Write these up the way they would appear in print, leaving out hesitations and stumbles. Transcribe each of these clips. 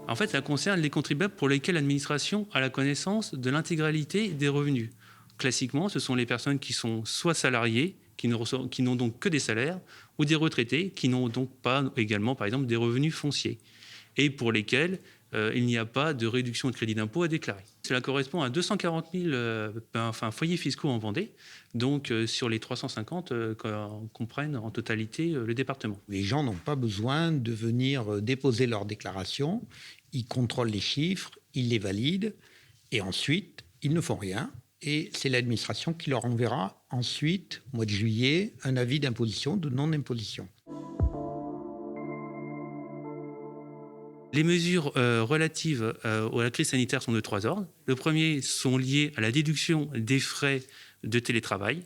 En fait, ça concerne les contribuables pour lesquels l'administration a la connaissance de l'intégralité des revenus. Classiquement, ce sont les personnes qui sont soit salariées, qui n'ont donc que des salaires, ou des retraités qui n'ont donc pas également, par exemple, des revenus fonciers, et pour lesquels il n'y a pas de réduction de crédit d'impôt à déclarer. Cela correspond à 240 000 foyers fiscaux en Vendée, donc sur les 350 qu'on comprenne en totalité le département. Les gens n'ont pas besoin de venir déposer leur déclaration, ils contrôlent les chiffres, ils les valident, et ensuite, ils ne font rien. Et c'est l'administration qui leur enverra ensuite, au mois de juillet, un avis d'imposition, de non-imposition. Les mesures relatives à la crise sanitaire sont de trois ordres. Le premier sont liés à la déduction des frais de télétravail.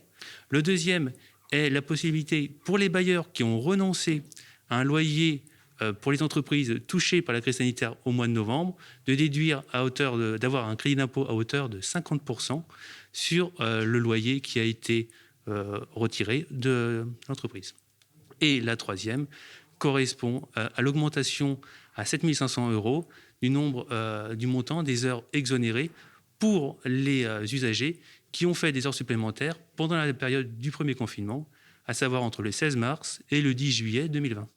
Le deuxième est la possibilité pour les bailleurs qui ont renoncé à un loyer pour les entreprises touchées par la crise sanitaire au mois de novembre, de déduire d'avoir un crédit d'impôt à hauteur de 50% sur le loyer qui a été retiré de l'entreprise. Et la troisième correspond à l'augmentation à 7 500 € du montant des heures exonérées pour les usagers qui ont fait des heures supplémentaires pendant la période du premier confinement, à savoir entre le 16 mars et le 10 juillet 2020.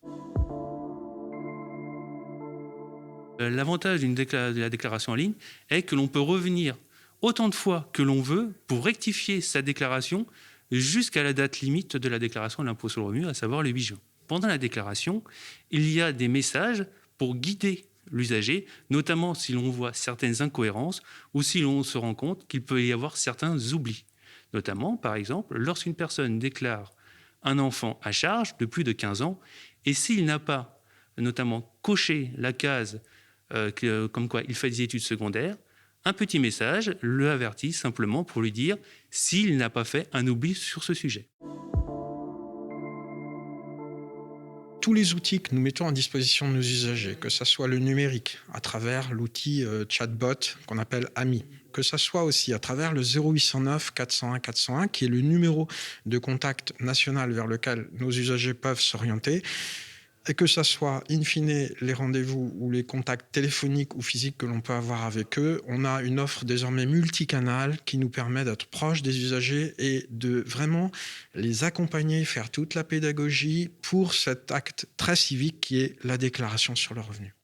L'avantage de la déclaration en ligne est que l'on peut revenir autant de fois que l'on veut pour rectifier sa déclaration jusqu'à la date limite de la déclaration de l'impôt sur le revenu, à savoir le 8 juin. Pendant la déclaration, il y a des messages pour guider l'usager, notamment si l'on voit certaines incohérences ou si l'on se rend compte qu'il peut y avoir certains oublis. Notamment, par exemple, lorsqu'une personne déclare un enfant à charge de plus de 15 ans et s'il n'a pas notamment coché la case comme quoi il fait des études secondaires, un petit message le avertit simplement pour lui dire s'il n'a pas fait un oubli sur ce sujet. Tous les outils que nous mettons à disposition de nos usagers, que ce soit le numérique, à travers l'outil chatbot qu'on appelle AMI, que ce soit aussi à travers le 0809 401 401, qui est le numéro de contact national vers lequel nos usagers peuvent s'orienter, et que ce soit, in fine, les rendez-vous ou les contacts téléphoniques ou physiques que l'on peut avoir avec eux, on a une offre désormais multicanale qui nous permet d'être proche des usagers et de vraiment les accompagner, faire toute la pédagogie pour cet acte très civique qui est la déclaration sur le revenu.